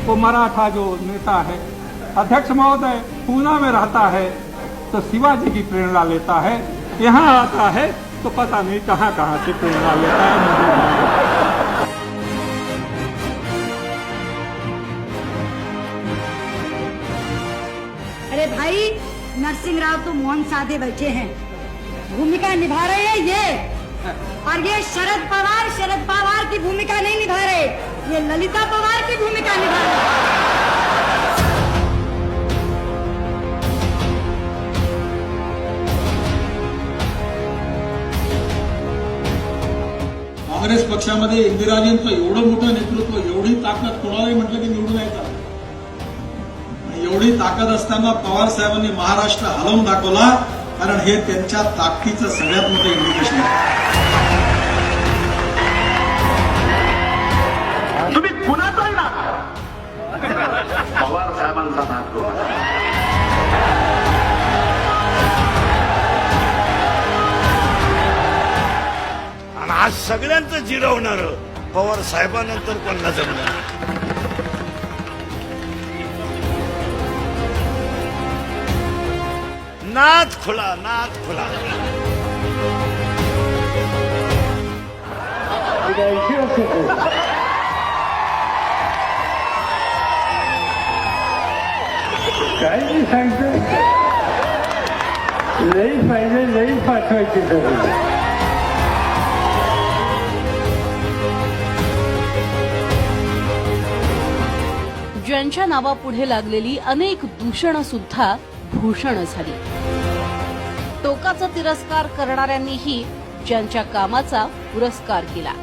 वो मराठा जो नेता है, अध्यक्ष महोदय पूना में रहता है तो शिवाजी की प्रेरणा लेता है, यहाँ आता है तो पता नहीं कहाँ कहाँ से प्रेरणा लेता है। अरे भाई, नरसिंह राव तो मौन साधे बैठे हैं, भूमिका निभा रहे हैं ये, और ये शरद पवार की भूमिका नहीं निभा रहे, ये ललिता पवार की भूमिका निभा रहे हैं। काँग्रेस पक्षामध्ये इंदिराजींचं एवढं मोठं नेतृत्व, एवढी ताकद, कोणालाही म्हटलं की निवडून येतात, एवढी ताकद असताना पवार साहेबांनी महाराष्ट्र हलवून दाखवला, कारण हे त्यांच्या ताकदीचं सगळ्यात मोठं इंडिकेशन आहे। तुम्ही कुणाचाही ना पवार साहेबांचा नाद आणि आज सगळ्यांचं जिरवणार पवार साहेबांनंतर कोणाला जमणार। नाद खुला, नाद खुला। काय नाही सांगतो, लई पाहिजे लई पाठवायची सगळी। ज्यांच्या नावापुढे लागलेली अनेक दूषणं सुद्धा भूषण झाली। टोकाचा तिरस्कार करणाऱ्यांनीही ज्यांच्या कामाचा पुरस्कार केला,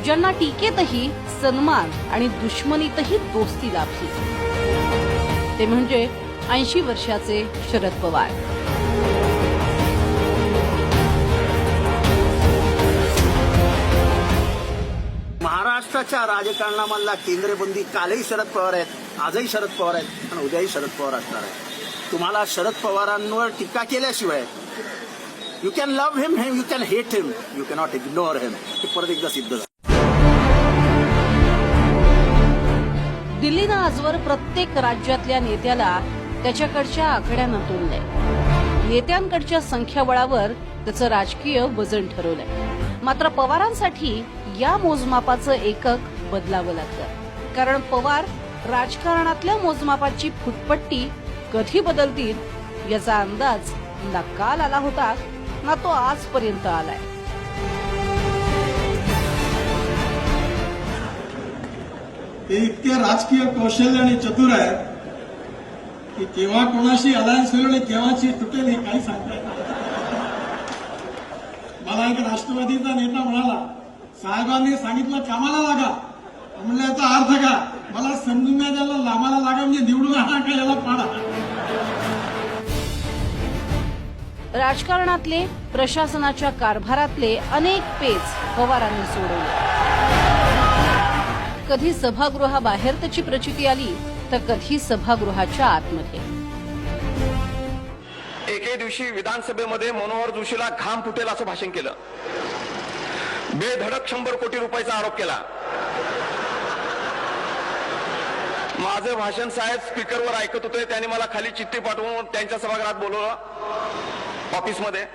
ज्यांना टीकेतही सन्मान आणि दुश्मनीतही दोस्ती लाभली, ते म्हणजे 80 वर्षाचे शरद पवार। महाराष्ट्राच्या राजकारणामधला केंद्रबंदी कालही शरद पवार आहेत, आजही शरद पवार आहेत आणि उद्याही शरद पवार असणार आहे। तुम्हाला शरद पवारांवर टीका केल्याशिवाय you can love him, you can hate him, you cannot ignore him, हे परत एकदा सिद्ध झालं। दिल्लीनं आजवर प्रत्येक राज्यातल्या नेत्याला त्याच्याकडच्या आकड्यानं तोडलंय, नेत्यांकडच्या संख्याबळावर त्याचं राजकीय वजन ठरवलंय। मात्र पवारांसाठी या मोजमापाचं एकक बदलावं लागतं, कारण पवार राजकारणातल्या मोजमापाची फुटपट्टी कधी बदलतील याचा अंदाज ना काल आला होता ना तो आजपर्यंत आलाय। ते इतके राजकीय कौशल्य आणि चतुर आहेत की केव्हा कोणाशी अलायन्स होईल आणि केव्हाची तुटेल हे काही सांगता येत नाही। मला एक राष्ट्रवादीचा नेता म्हणाला, साहेबांनी सांगितलं कामाला लागा, म्हणलं याचा अर्थ का? मला समजून नाही द्यायला, लामाला लागा म्हणजे निवडून आणा का याला पाडा। राजकारणातले, प्रशासनाच्या कारभारातले अनेक पेच पवारांनी सोडवले। कधी सभागृहाबाहेर त्याची प्रचिती आली तर कधी सभागृहाच्या आतमध्ये। एके दिवशी विधानसभेमध्ये मनोहर जोशीला घाम फुटेल असं भाषण केलं, बेधडक 100 कोटी रुपयाचा आरोप केला। माझं भाषण साहेब स्पीकरवर ऐकत होते, त्यांनी मला खाली चिठ्ठी पाठवून त्यांच्या सभागृहात बोलवलं ऑफिसमध्ये।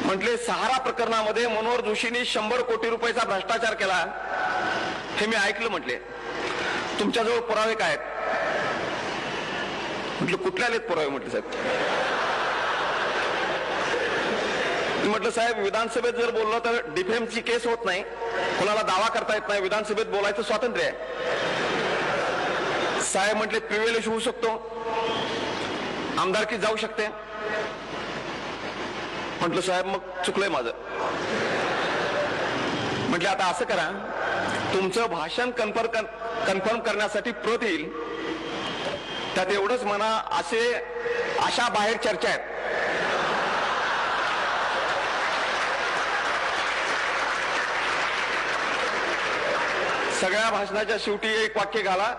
म्हटले, सहारा प्रकरणामध्ये मनोहर जोशींनी 100 कोटी रुपयाचा भ्रष्टाचार केला हे मी ऐकलं। म्हटले, तुमच्याजवळ पुरावे काय आहेत? म्हटलं, कुठले आलेत पुरावे? म्हटले, साहेब म्हटलं, साहेब विधानसभेत जर बोललो तर डिफेमची केस होत नाही, कोणाला दावा करता येत नाही, विधानसभेत बोलायचं स्वातंत्र्य आहे। साहेब म्हटले, प्रिव्हिलेज होऊ शकतो, आमदारकी जाऊ शकते। म्हटलं, साहेब मग चुकलंय माझं। म्हटलं, आता असं करा, तुमचं भाषण कन्फर्म करण्यासाठी प्रत येईल, त्यात एवढंच म्हणा, अशा बाहेर चर्चा आहेत, सगळ्या भाषणाच्या शेवटी एक वाक्य घाला,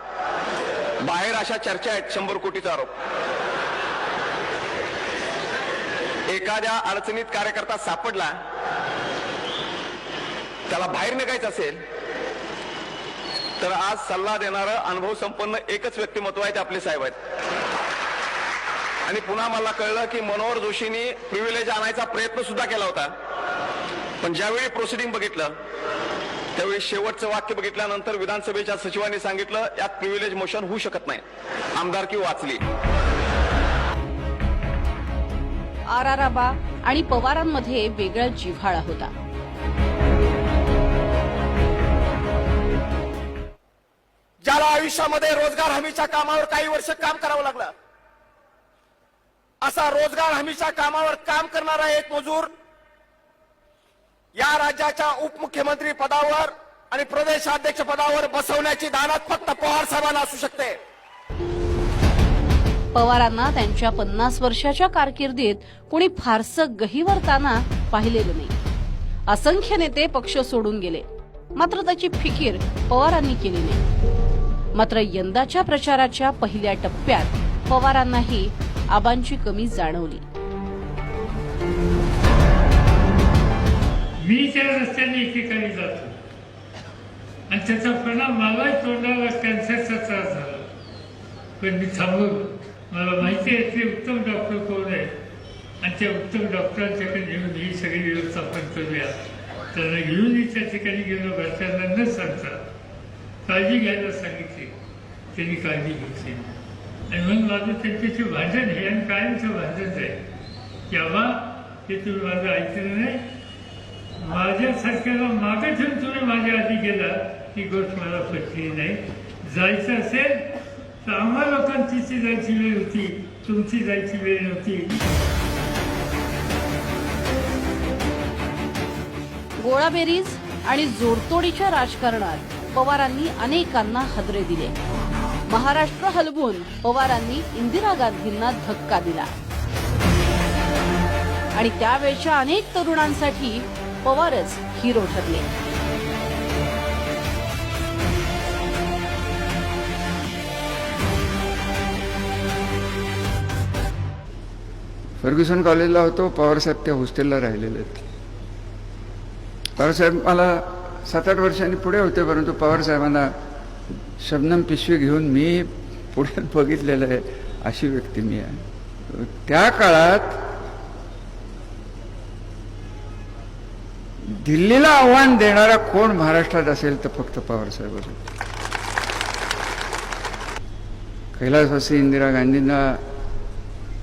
बाहेर अशा चर्चा आहेत 100 कोटीचा आरोप। एखाद्या अडचणीत कार्यकर्ता सापडला, त्याला बाहेर निघायचं असेल तर आज सल्ला देणारं अनुभव संपन्न एकच व्यक्तिमत्व आहे, ते आपले साहेब आहेत. आणि पुन्हा मला कळलं की मनोहर जोशींनी प्रिव्हिलेज आणायचा प्रयत्न सुद्धा केला होता, पण ज्यावेळी प्रोसिडिंग बघितलं त्यावेळी शेवटचं वाक्य बघितल्यानंतर विधानसभेच्या सचिवांनी सांगितलं यात प्रिव्हिलेज मोशन होऊ शकत नाही, आमदारकी वाचली. आराराबा आणि पवारांमध्ये वेगळा जिव्हाळा होता. ज्याला आयुष्यामध्ये रोजगार हमीच्या कामावर काही वर्ष काम करावं लागलं, असा रोजगार हमीच्या कामावर काम करणारा एक मजूर या राज्याच्या उपमुख्यमंत्री पदावर आणि प्रदेशाध्यक्ष पदावर बसवण्याची दानत फक्त पवार साहेबांना असू शकते. पवारांना त्यांच्या 50 वर्षाच्या कारकिर्दीत कोणी फारसं गहिवरताना पाहिलेलं नाही. असंख्य नेते पक्ष सोडून गेले, मात्र त्याची फिकीर पवारांनी केली नाही. मात्र यंदाच्या प्रचाराच्या पहिल्या टप्प्यात पवारांनाही आबांची कमी जाणवली. मी त्या रस्त्याने एकेकाळी जातो आणि त्याचा परिणाम मलाही तोंडाला कॅन्सरचा त्रास झाला, पण मी थांबवलो. मला माहिती आहे ते उत्तम डॉक्टर कोण आहे आणि त्या उत्तम डॉक्टरांच्याकडे घेऊन ही सगळी व्यवस्थापन करूया. त्यांना घेऊनही त्या ठिकाणी गेलो, घरच्यांना न सांगता काळजी घ्यायला सांगितली, त्यांनी काळजी घेतली. आणि मग माझं त्यांच्याशी भांडण आहे आणि कायमचं भांडण आहे की आबा हे तुम्ही माझं ऐकलं नाही, माझ्यासारख्याला मागे ठेवून तुम्ही माझ्या आधी गेला, ही गोष्ट मला पटली नाही. जायचं असेल तर आम्हा लोकांची जायची वेळ होती, तुमची जायची वेळ नव्हती. गोळाबेरीज आणि जोडतोडीच्या राजकारणात पवारांनी अनेकांना हादरे दिले. महाराष्ट्र हलवून पवारांनी इंदिरा गांधींना धक्का दिला आणि त्यावेळच्या अनेक तरुणांसाठी पवारच हिरो ठरले. फर्ग्युसन कॉलेजला होतो, पवारसाहेब त्या हॉस्टेलला राहिलेले आहेत. पवारसाहेब मला 7-8 वर्षांनी पुढे होते, परंतु पवारसाहेबांना शबनम पिशवी घेऊन मी पुढे बघितलेलं आहे, अशी व्यक्ती मी आहे. त्या काळात दिल्लीला आव्हान देणारा कोण महाराष्ट्रात असेल तर फक्त पवारसाहेब होते. कैलासवासी इंदिरा गांधींना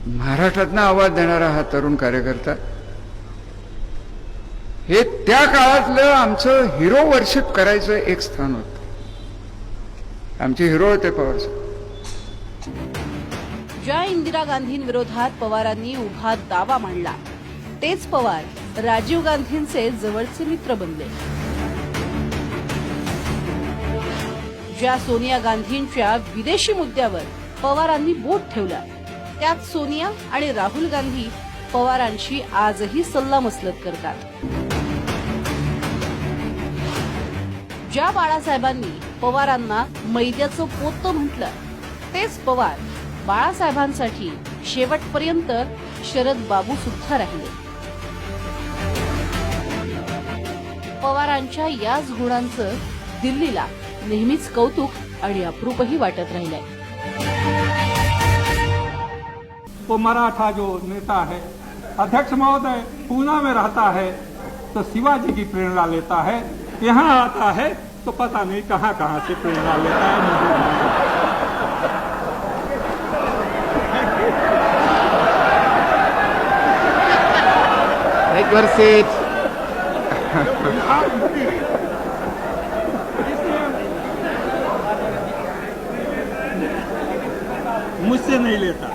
महाराष्ट्रातनं आवाज देणारा हा तरुण कार्यकर्ता, हे त्या काळातलं आमचं हिरो वर्शिप करायचं एक स्थान होतं. आमचे हिरो होते पवारसाहेब. ज्या इंदिरा गांधींविरोधात पवारांनी उभा दावा मांडला तेच पवार राजीव गांधींचे जवळचे मित्र बनले. ज्या सोनिया गांधींच्या विदेशी मुद्द्यावर पवारांनी बोट ठेवलं, त्यात सोनिया आणि राहुल गांधी पवारांशी आजही सल्लामसलत करतात. ज्या बाळासाहेबांनी पवारांना मैद्याचं पोतं म्हटलं, तेच पवार बाळासाहेबांसाठी शेवटपर्यंत शरद बाबू सुद्धा राहिले. पवारांच्या याच गुणांचं दिल्लीला नेहमीच कौतुक आणि अप्रूपही वाटत राहिलंय. वो मराठा जो नेता है, अध्यक्ष महोदय पूना में रहता है तो शिवाजी की प्रेरणा लेता है, यहाँ आता है तो पता नहीं कहाँ कहाँ से प्रेरणा लेता है. मुझसे नहीं लेता.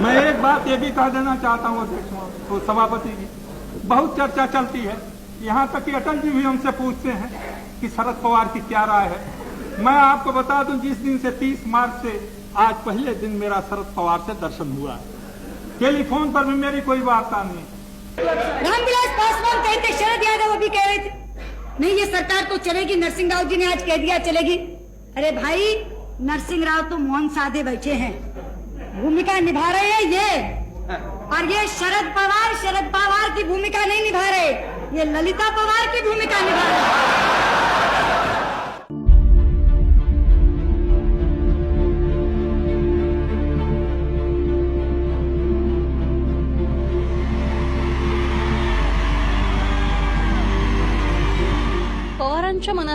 मैं एक बात ये भी कह देना चाहता हूँ अध्यक्ष तो सभापति जी, बहुत चर्चा चलती है, यहाँ तक कि अटल जी भी हमसे पूछते हैं कि शरद पवार की क्या राय है. मैं आपको बता दूं, जिस दिन से 30 मार्च से आज पहले दिन मेरा शरद पवार से दर्शन हुआ है. टेलीफोन पर भी मेरी कोई वार्ता नहीं. रामविलास पासवान कहे थे, शरद यादव अभी कह रहे थे नहीं ये सरकार तो चलेगी, नरसिंह राव जी ने आज कह दिया चलेगी. अरे भाई, नरसिंह राव तो मौन साधे बैठे हैं, भूमिका निभा रहे हैं ये, और ये शरद पवार की भूमिका नहीं निभा रहे, ये ललिता पवार की भूमिका निभा रहे हैं.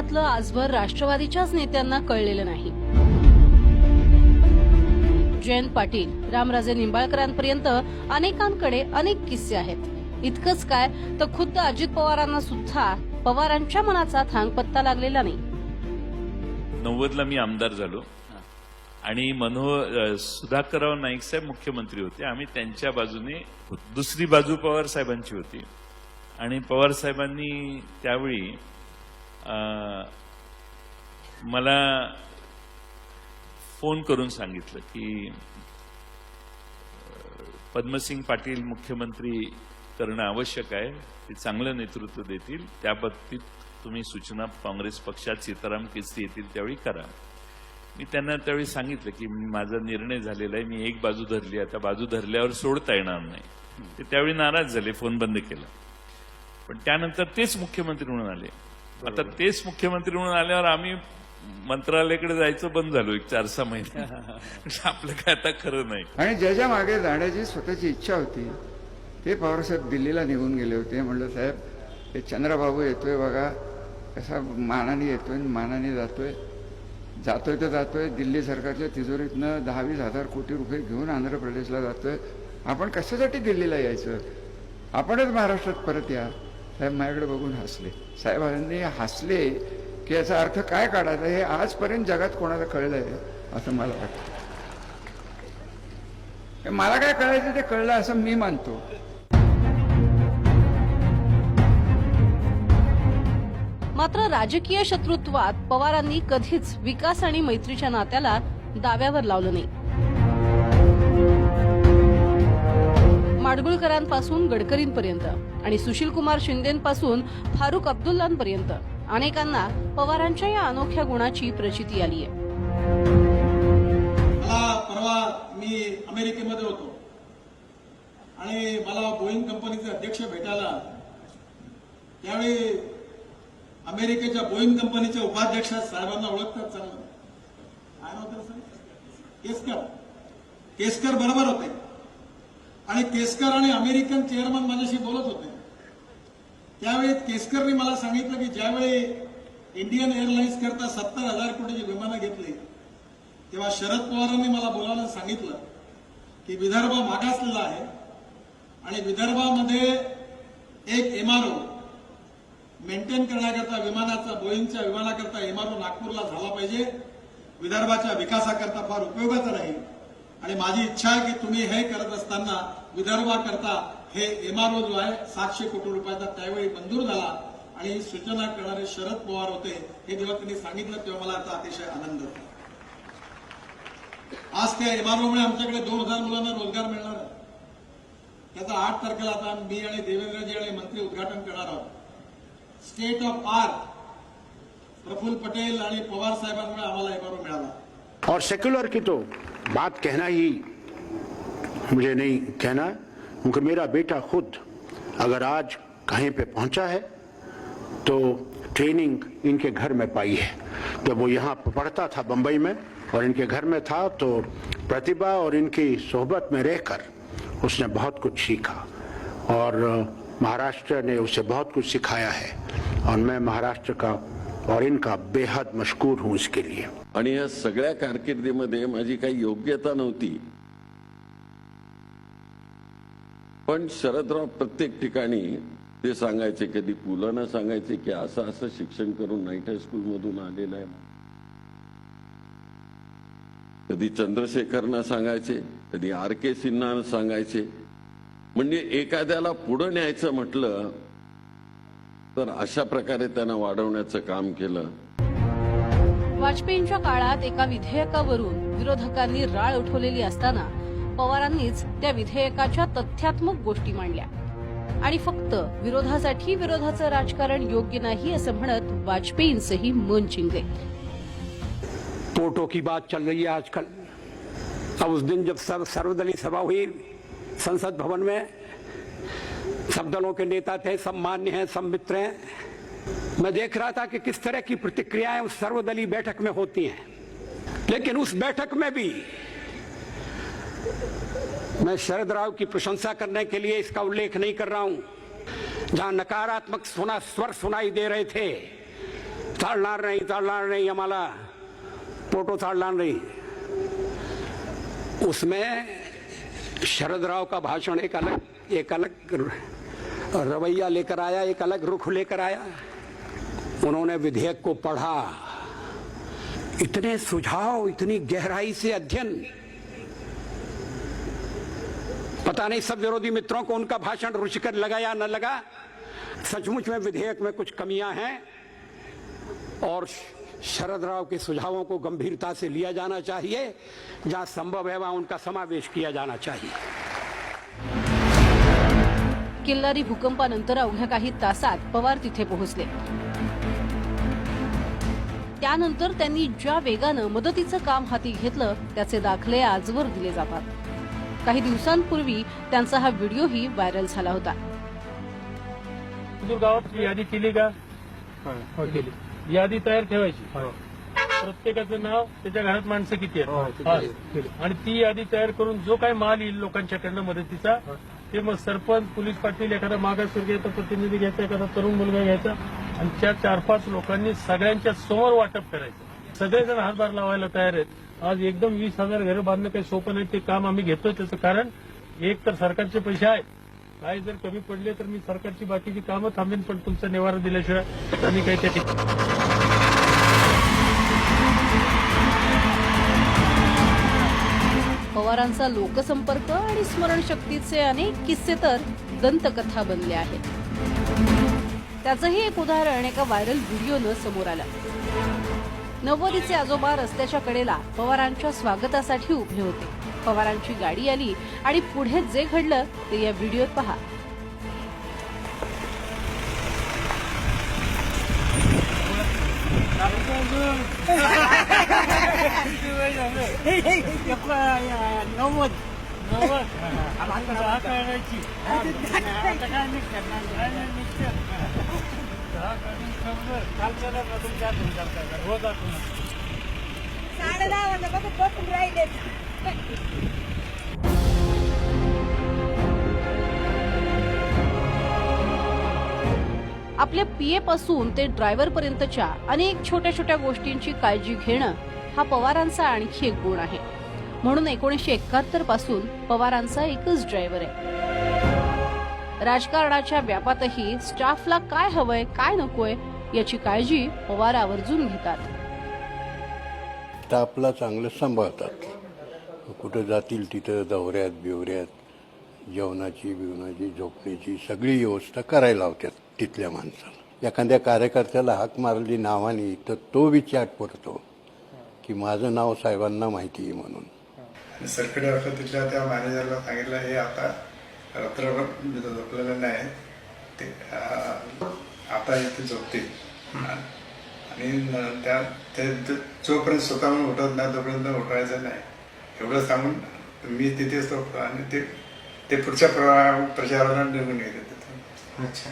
महाराष्ट्रातलं आजवर राष्ट्रवादीच्याच नेत्यांना कळलेलं नाही. जयंत पाटील, रामराजे निंबाळकरांपर्यंत अनेकांकडे अनेक किस्से आहेत. इतकंच काय तर खुद्द अजित पवारांना सुद्धा पवारांच्या मनाचा थांगपत्ता लागलेला नाही. 90ला मी आमदार झालो आणि सुधाकरराव नाईक साहेब मुख्यमंत्री होते. आम्ही त्यांच्या बाजूने, दुसरी बाजू पवार साहेबांची होती आणि पवार साहेबांनी त्यावेळी मला फोन करून सांगितलं की पद्मसिंग पाटील मुख्यमंत्री करणं आवश्यक आहे, ते चांगलं नेतृत्व देतील, त्या बाबतीत तुम्ही सूचना काँग्रेस पक्षात सीताराम केसरी येतील त्यावेळी करा. मी त्यांना त्यावेळी सांगितलं की माझा निर्णय झालेला आहे, मी एक बाजू धरली, आता बाजू धरल्यावर सोडता येणार नाही. ते त्यावेळी नाराज झाले, फोन बंद केला. पण त्यानंतर तेच मुख्यमंत्री म्हणून आले. आता तेच मुख्यमंत्री म्हणून आल्यावर आम्ही मंत्रालयाकडे जायचं बंद झालो एक 4-6 महिने. आपलं काय आता खरं नाही. आणि ज्याच्या मागे जाण्याची स्वतःची इच्छा होती ते पवारसाहेब दिल्लीला निघून गेले होते. म्हणलं साहेब, हे चंद्रबाबू येतोय बघा, कसा मानाने येतोय, मानाने जातोय तर जातोय. दिल्ली सरकारच्या तिजोरीतनं 10-20 हजार कोटी रुपये घेऊन आंध्र प्रदेशला जातोय. आपण कशासाठी दिल्लीला यायचं, आपणच महाराष्ट्रात परत या. साहेब माझ्याकडे बघून हसले. साहेबांनी हसले की याचा अर्थ काय काढायचा हे आजपर्यंत जगात कोणाला कळलंय असं मला वाटतं. मला काय कळायचं ते कळलं असं मी मानतो. मात्र राजकीय शत्रुत्वात पवारांनी कधीच विकास आणि मैत्रीच्या नात्याला दाव्यावर लावलं नाही. माडगुळकरांपासून गडकरींपर्यंत आणि सुशीलकुमार शिंदेपासून फारुख अब्दुल्लांपर्यंत अनेकांना पवारांच्या या अनोख्या गुणाची प्रचिती आली आहे. मला परवा मी अमेरिकेमध्ये होतो आणि मला बोईंग कंपनीचे अध्यक्ष भेटायला, त्यावेळी अमेरिकेच्या बोईंग कंपनीच्या उपाध्यक्ष साहेबांना ओळखतात चांगलं, काय नाव त्याचं? केसकर बरोबर होते. आणि केसकर आणि अमेरिकन चेअरमन माझ्याशी बोलत होते. त्यावेळी केसकरनी मला सांगितलं की ज्यावेळी इंडियन एअरलाइन्स करता 70,000 कोटीची विमानं घेतली तेव्हा शरद पवारांनी मला बोलायला सांगितलं की विदर्भ मागासलेला आहे आणि विदर्भामध्ये एक एमआरओ मेंटेन करण्याकरता विमानाचा, बोईंगच्या विमानाकरता एमआरओ नागपूरला झाला पाहिजे. विदर्भाच्या विकासाकरता फार उपयोगाचं राहील आणि माझी इच्छा आहे की तुम्ही हे करत असताना विदर्भाकरता हे एमआरओ जो आहे 700 कोटी रुपयाचा त्यावेळी मंजूर झाला आणि ही सूचना करणारे शरद पवार होते. हे जेव्हा त्यांनी सांगितलं तेव्हा मला याचा अतिशय आनंद होता. आज त्या एमआरओमुळे आमच्याकडे 2000 मुलांना रोजगार मिळणार आहे. त्याचा 8 तारखेला आता मी आणि देवेंद्रजी आणि मंत्री उद्घाटन करणार आहोत. State of art Praful Patel आणि पवार साहेबांमुळे आम्हाला एमआरओ मिळाला. और सेक्युलर की तो बात कहना ही मुझे नहीं कहना, क्योंकि मेरा बेटा खुद अगर आज कहीं पे पहुंचा है तो ट्रेनिंग इनके घर में पाई है. जब वो यहाँ पढ़ता था बंबई में और इनके घर में था तो प्रतिभा और इनकी सोहबत में रहकर उसने बहुत कुछ सीखा और महाराष्ट्र ने उसे बहुत कुछ सिखाया है और मैं महाराष्ट्र का और इनका बेहद मशकूर हूं इसके लिए. आणि या सगळ्या कारकिर्दीमध्ये माझी काही योग्यता नव्हती, पण शरदराव प्रत्येक ठिकाणी ते सांगायचे, कधी पुलांना सांगायचे की असं असं शिक्षण करून नाईट हायस्कूल मधून आलेलं आहे, कधी चंद्रशेखरना सांगायचे, कधी RK सिन्हा सांगायचे. म्हणजे एखाद्याला पुढे न्यायचं म्हटलं तर अशा प्रकारे त्यांना वाढवण्याचं काम केलं. वाजपेयींच्या काळात एका विधेयकावरून विरोधकांनी राळ उठवलेली असताना पवारांनीच त्या विधेयकाच्या तथ्यात्मक गोष्टी मांडल्या आणि फक्त विरोधासाठी विरोधाचं राजकारण योग्य नाही असं म्हणत वाजपेयींचंही मन चिंगले. पोर्टो की बात चल रही है आजकल. अब उस दिन जब सर्वदलीय सभा हुई संसद भवन में, सब दलों के नेता थे, सब मान्य हैं, सब मित्र हैं. मैं देख रहा था कि किस तरह की प्रतिक्रियाएं उस सर्वदलीय बैठक में होती हैं. लेकिन उस बैठक में भी मैं शरद राव की प्रशंसा करने के लिए इसका उल्लेख नहीं कर रहा हूं. जहां नकारात्मक स्वर सुनाई दे रहे थे, चालणार नाही, आम्हाला फोटो चालणार नहीं। उसमें शरद राव का भाषण एक अलग रवैया लेकर आया, एक अलग रुख लेकर आया। उन्होंने विधेयक को पढ़ा, इतने सुझाव, इतनी गहराई से अध्ययन। पता नहीं सब विरोधी मित्रों को उनका भाषण रुचिकर लगा या न लगा। सचमुच में विधेयक में कुछ कमियां हैं और शरद राव के सुझावों को गंभीरता से लिया जाना चाहिए। जहां संभव है वहां उनका समावेश किया जाना चाहिए। किल्लारी भूकंपानंतर अवघ्या काही तासात पवार तिथे पोहोचले। त्यानंतर त्यांनी ज्या वेगानं मदतीचं काम हाती घेतलं त्याचे दाखले आजवर दिले जातात। काही दिवसांपूर्वी त्यांचा हा व्हिडिओही व्हायरल झाला होता। गावात यादी केली का? हो केली। यादी तयार ठेवायची, प्रत्येकाचं नाव, त्याच्या घरात माणसं किती आहेत, आणि ती यादी तयार करून जो काय माल येईल लोकांच्याकडनं मदतीचा, ते मग सरपंच, पोलीस पाटील, एखादा मागासवर्गीयचा प्रतिनिधी घ्यायचा, एखादा तरुण मुलगा घ्यायचा, आणि त्या 4-5 लोकांनी सगळ्यांच्या समोर वाटप करायचं। सगळेजण हातभार लावायला तयार आहेत। आज एकदम 20,000 घरं बांधणं काही सोपं नाही, ते काम आम्ही घेतोय। त्याचं कारण एक तर सरकारचे पैसे आहेत, काय जर कमी पडले तर मी सरकारची बाकीची कामं थांबेन, पण तुमचा निवारा दिल्याशिवाय आम्ही काही त्या ठिकाणी। पवारांचा लोकसंपर्क आणि स्मरणशक्तीचे अनेक किस्से तर दंतकथा बनले आहेत। त्याचंही एक उदाहरण एका व्हायरल व्हिडिओनं समोर आलं। 90चे आजोबा रस्त्याच्या कडेला पवारांच्या स्वागतासाठी उभे होते। पवारांची गाडी आली आणि पुढे जे घडलं ते या व्हिडिओत पहा। आपल्या पीए पासून ते ड्रायव्हर पर्यंतच्या अनेक छोट्या छोट्या गोष्टींची काळजी घेणं हा पवारांचा आणखी एक गुण आहे। म्हणून 1971 पासून पवारांचा एकच ड्रायव्हर आहे। राजकारणाच्या व्यापातही स्टाफला काय हवंय काय नकोय याची काळजी पवार आवर्जून घेतात। स्टाफला चांगलं सांभाळतात, कुठे जातील तिथं दौऱ्यात बिवऱ्यात जेवणाची बिवणाची झोपण्याची सगळी व्यवस्था करायला लावतात तिथल्या माणसाला। एखाद्या कार्यकर्त्याला हाक मारली नावाने तर तो विचार पडतो की माझं नाव साहेबांना माहिती आहे म्हणून। सरकडे वाटलं तिथल्या त्या मॅनेजरला सांगितलं हे आता रात्रभर झोपलेलं नाही, ते आता इथे झोपतील आणि त्या जोपर्यंत स्वतःहून उठत नाही तोपर्यंत उठवायचं नाही एवढं सांगून मी तिथेच झोपतो आणि ते पुढच्या प्रचाराला निघून गेले तिथून। अच्छा।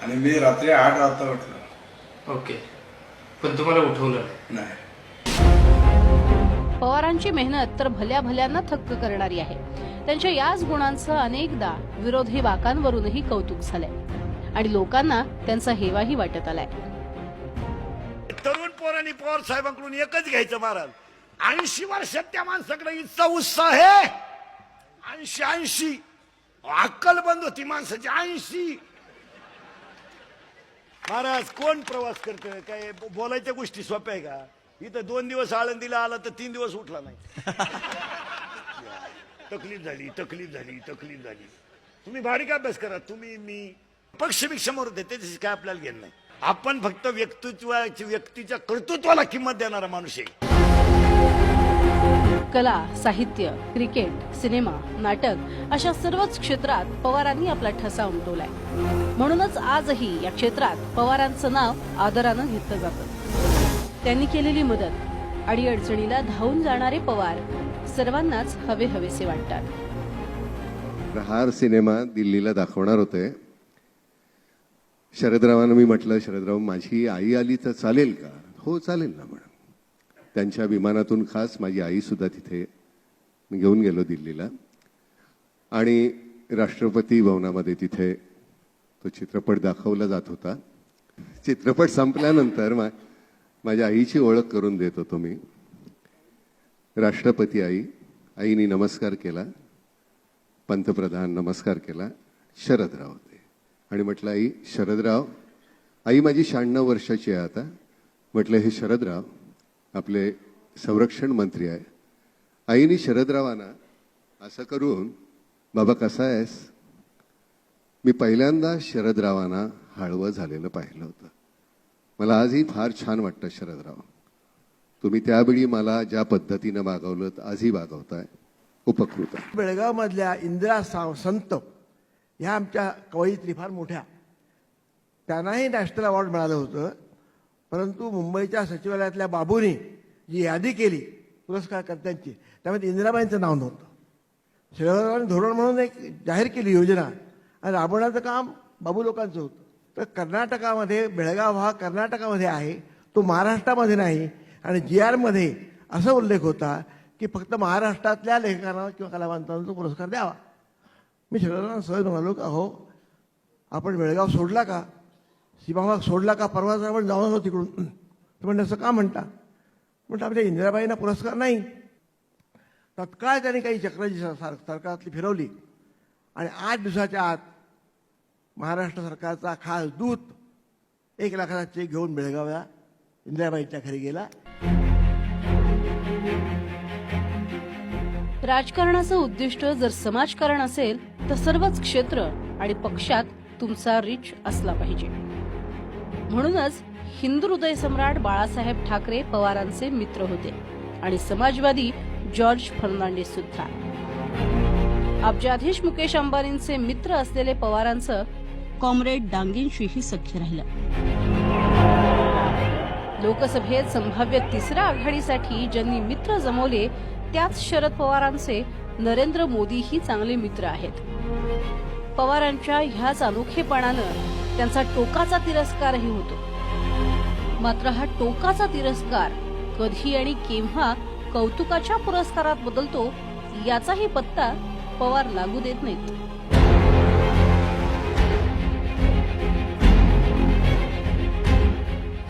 आणि मी रात्री 8 वाजता उठलो। ओके, पण तुम्हाला उठवलं नाही? पवारांची मेहनत तर भल्या भल्यांना थक्क करणारी आहे। त्यांच्या याच गुणांचं अनेकदा विरोधी वाकांवरूनही कौतुक झालंय आणि लोकांना त्यांचा हेवाही वाटत आलाय। तरुण पोरांनी पवार साहेबांकडून एकच घ्यायचं महाराज, 80 वर्षात त्या माणसाकडे इतका उत्साह आहे। 80 अक्कल बंद होती माणसाची। 80 महाराज कोण प्रवास करतोय? काय बोलायच्या गोष्टी सोप्या आहे का? इथं 2 दिवस आळंदीला आला तर 3 दिवस उठला नाही। तकलीफ झाली। तुम्ही भारी का अभ्यास करा, तुम्ही मी पक्ष समोर होते त्याच्याशी काय आपल्याला घेणं नाही। आपण फक्त व्यक्तीच्या कर्तृत्वाला किंमत देणारा माणूस आहे। कला, साहित्य, क्रिकेट, सिनेमा, नाटक अशा सर्वच क्षेत्रात पवारांनी आपला ठसा उमटवलाय। म्हणूनच आजही या क्षेत्रात पवारांचं नाव आदरानं घेतलं जातं। त्यांनी केलेली मदत, अडीअडचणीला धावून जाणारे पवार सर्वांनाच हवेसे वाटतात। हार सिनेमा दिल्लीला दाखवणार होते। शरदरावांना मी म्हटलं, शरदराव माझी आई आली तर चालेल का? हो चालेल ना मॅडम। त्यांच्या विमानातून खास माझी आई सुद्धा तिथे मी घेऊन गेलो दिल्लीला आणि राष्ट्रपती भवनामध्ये तिथे तो चित्रपट दाखवला जात होता। चित्रपट संपल्यानंतर माझ्या आईची ओळख करून देत होतो मी. राष्ट्रपती आईनी नमस्कार केला, पंतप्रधान नमस्कार केला, शरदराव होते आणि म्हटलं आई शरदराव. आई माझी 96 वर्षाची आहे आता. म्हटलं हे शरदराव आपले संरक्षण मंत्री आहे. आईनी शरदरावांना असं करून बाबा कसा आहेस. मी पहिल्यांदा शरदरावांना हळवं झालेलं पाहिलं होतं. मला आजही फार छान वाटतं शरदराव, तुम्ही त्यावेळी मला ज्या पद्धतीनं वागवलं आजही वागवताय, उपकृत आहे. बेळगाव मधल्या इंदिरा संत ह्या आमच्या कवयित्री फार मोठ्या, त्यांनाही नॅशनल अवॉर्ड मिळालं होतं. परंतु मुंबईच्या सचिवालयातल्या बाबूंनी जी यादी केली पुरस्कारकर्त्यांची त्यामध्ये इंदिराबाईंचं नाव नव्हतं. शरदरावांनी धोरण म्हणून एक जाहीर केली योजना आणि राबवण्याचं काम बाबू लोकांचं होतं. तर कर्नाटकामध्ये बेळगाव हा कर्नाटकामध्ये आहे, तो महाराष्ट्रामध्ये नाही. आणि GR मध्ये असा उल्लेख होता की फक्त महाराष्ट्रातल्या लेखकांना किंवा कलावंतांना तो पुरस्कार द्यावा. मी शरदरावांना सहज म्हणालो का हो आपण बेळगाव सोडला का, सीमाभाग सोडला का, परवाच आपण जाऊन आलो तिकडून. तर म्हणजे असं का म्हणता. म्हटलं आमच्या इंदिराबाईंना पुरस्कार नाही. तत्काळ त्यांनी काही चक्रजी सरकारातली फिरवली आणि 8 दिवसाच्या आत महाराष्ट्र सरकारचा खास दूत 1 लाखाचा चेक घेऊन बेळगावला इंदिराबाईंच्या घरी गेला. राजकारणाचं उद्दिष्ट जर समाजकारण असेल तर सर्वच क्षेत्र आणि पक्षात तुमचा रीच असला पाहिजे. म्हणूनच हिंदू हृदय सम्राट बाळासाहेब ठाकरे पवारांचे मित्र होते आणि समाजवादी जॉर्ज फर्नांडिस सुद्धा. अब्जाधीश मुकेश अंबानींचे मित्र असलेले पवारांचं कॉम्रेड डांगेंशीही सख्य राहिलं. लोकसभेत संभाव्य 3ऱ्या आघाडीसाठी ज्यांनी मित्र जमवले त्याच शरद पवारांचे नरेंद्र मोदीही चांगले मित्र आहेत. पवारांच्या ह्याच अनोखेपणानं त्यांचा टोकाचा तिरस्कारही होतो. मात्र हा टोकाचा तिरस्कार कधी आणि केव्हा कौतुकाच्या पुरस्कारात बदलतो याचाही पत्ता पवार लागू देत नाहीत.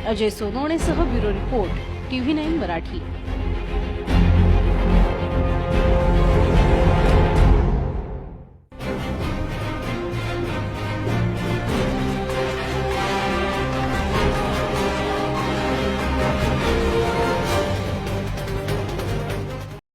अजय सोनवणेसह ब्युरो रिपोर्ट TV9 मराठी.